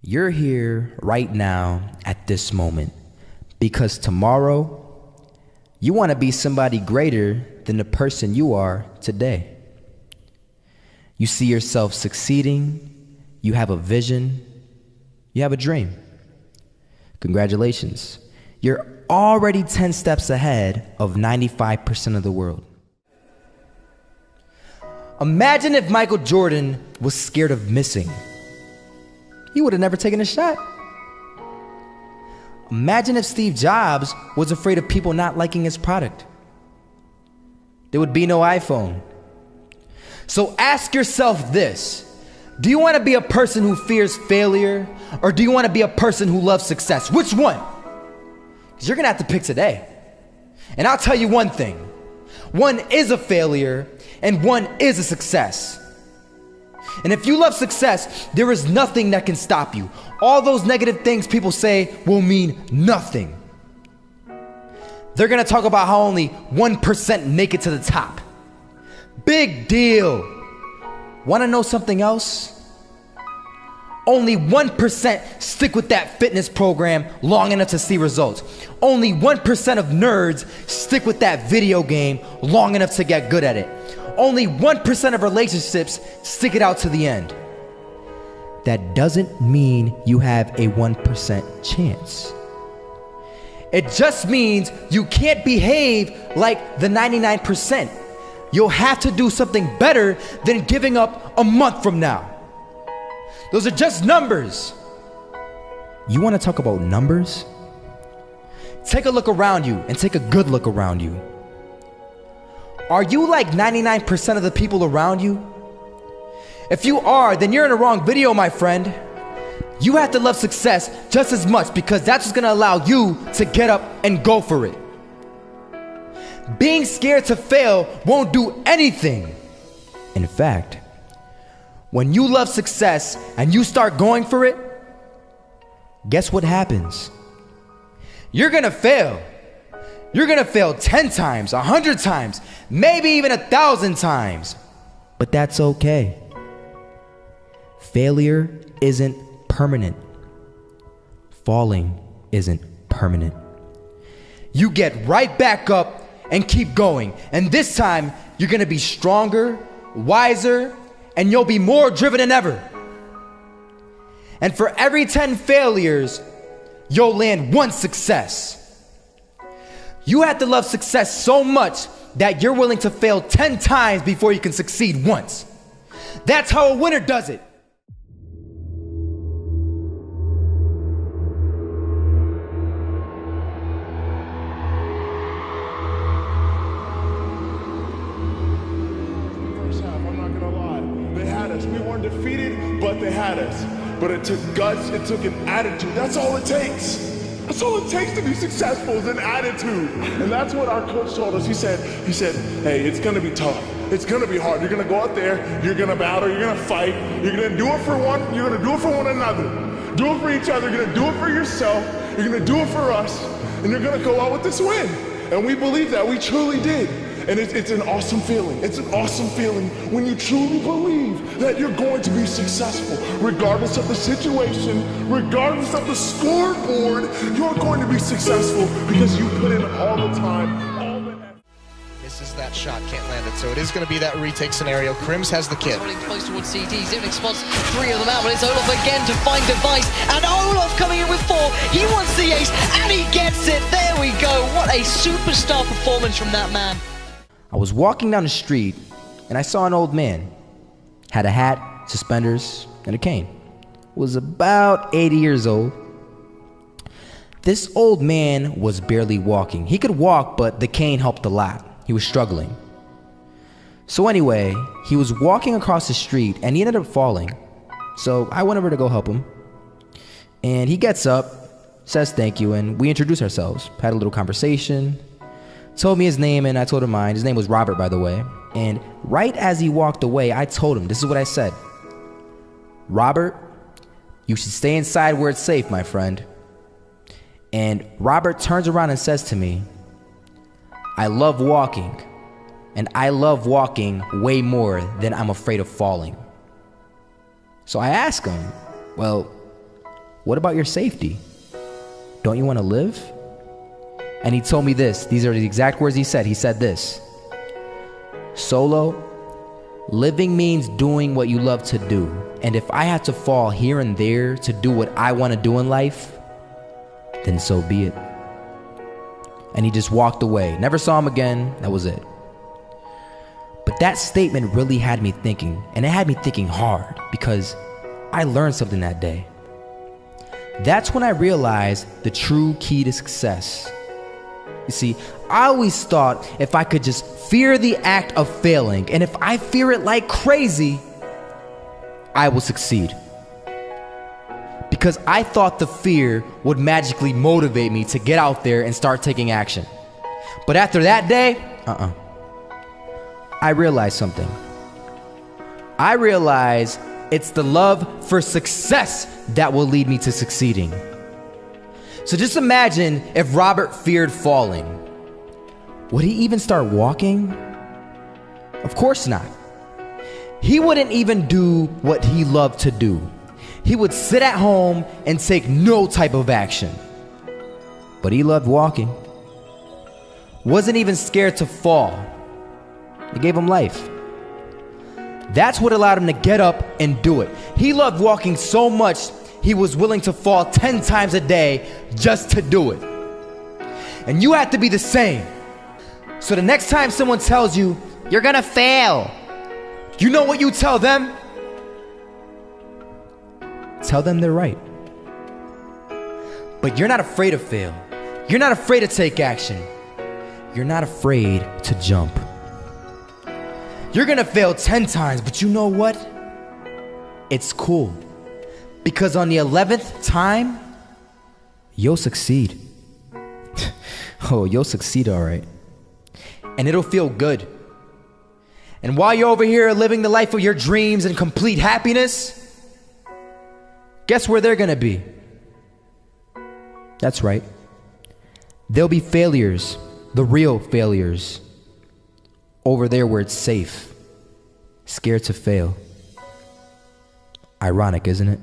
You're here right now at this moment because tomorrow you want to be somebody greater than the person you are today. You see yourself succeeding, you have a vision, you have a dream. Congratulations. You're already 10 steps ahead of 95% of the world. Imagine if Michael Jordan was scared of missing. He would have never taken a shot. Imagine if Steve Jobs was afraid of people not liking his product. There would be no iPhone. So ask yourself this: do you want to be a person who fears failure, or do you want to be a person who loves success? Which one? Because you're going to have to pick today. And I'll tell you one thing: one is a failure and one is a success. And if you love success, there is nothing that can stop you. All those negative things people say will mean nothing. They're gonna talk about how only 1% make it to the top. Big deal. Wanna know something else? Only 1% stick with that fitness program long enough to see results. Only 1% of nerds stick with that video game long enough to get good at it. Only 1% of relationships stick it out to the end. That doesn't mean you have a 1% chance. It just means you can't behave like the 99%. You'll have to do something better than giving up a month from now. Those are just numbers. You want to talk about numbers? Take a look around you and take a good look around you. Are you like 99% of the people around you? If you are, then you're in the wrong video, my friend. You have to love success just as much, because that's what's gonna allow you to get up and go for it. Being scared to fail won't do anything. In fact, when you love success and you start going for it, guess what happens? You're gonna fail. You're gonna fail 10 times, 100 times, maybe even 1,000 times. But that's okay. Failure isn't permanent. Falling isn't permanent. You get right back up and keep going. And this time, you're gonna be stronger, wiser, and you'll be more driven than ever. And for every 10 failures, you'll land one success. You have to love success so much that you're willing to fail 10 times before you can succeed once. That's how a winner does it. First half, I'm not gonna lie. They had us. We weren't defeated, but they had us. But it took guts, it took an attitude. That's all it takes. That's all it takes to be successful, is an attitude. And that's what our coach told us. He said, hey, it's gonna be tough. It's gonna be hard. You're gonna go out there, you're gonna battle, you're gonna fight, you're gonna do it for one, you're gonna do it for one another. Do it for each other, you're gonna do it for yourself, you're gonna do it for us, and you're gonna go out with this win. And we believe that, we truly did. And it's an awesome feeling. It's an awesome feeling when you truly believe that you're going to be successful. Regardless of the situation, regardless of the scoreboard, you're going to be successful because you put in all the time, all the effort. Misses that shot, can't land it. So it is going to be that retake scenario. Crims has the kid. Running close towards CT, Zivnik spots 3 of them out, but it's Olaf again to find Device, and Olaf coming in with 4. He wants the ace, and he gets it. There we go. What a superstar performance from that man. I was walking down the street and I saw an old man. Had a hat, suspenders, and a cane. Was about 80 years old. This old man was barely walking. He could walk, but the cane helped a lot. He was struggling. So anyway, he was walking across the street and he ended up falling. So I went over to go help him. And he gets up, says thank you, and we introduced ourselves. Had a little conversation. Told me his name and I told him mine. His name was Robert, by the way. And right as he walked away, I told him, this is what I said: Robert, you should stay inside where it's safe, my friend. And Robert turns around and says to me, I love walking, and I love walking way more than I'm afraid of falling. So I asked him, well, what about your safety? Don't you want to live? And he told me this. These are the exact words he said. He said this: Solo, living means doing what you love to do. And if I had to fall here and there to do what I want to do in life, then so be it. And he just walked away. Never saw him again. That was it. But that statement really had me thinking, and it had me thinking hard, because I learned something that day. That's when I realized the true key to success. You see, I always thought if I could just fear the act of failing, and if I fear it like crazy, I will succeed. Because I thought the fear would magically motivate me to get out there and start taking action. But after that day, I realized something. I realized it's the love for success that will lead me to succeeding. So just imagine if Robert feared falling. Would he even start walking? Of course not. He wouldn't even do what he loved to do. He would sit at home and take no type of action. But he loved walking. Wasn't even scared to fall. It gave him life. That's what allowed him to get up and do it. He loved walking so much, he was willing to fall 10 times a day just to do it. And you have to be the same. So the next time someone tells you, you're gonna fail, you know what you tell them? Tell them they're right. But you're not afraid to fail. You're not afraid to take action. You're not afraid to jump. You're gonna fail 10 times, but you know what? It's cool. Because on the 11th time, you'll succeed. Oh, you'll succeed, all right. And it'll feel good. And while you're over here living the life of your dreams and complete happiness, guess where they're gonna be? That's right. They'll be failures, the real failures. Over there where it's safe, scared to fail. Ironic, isn't it?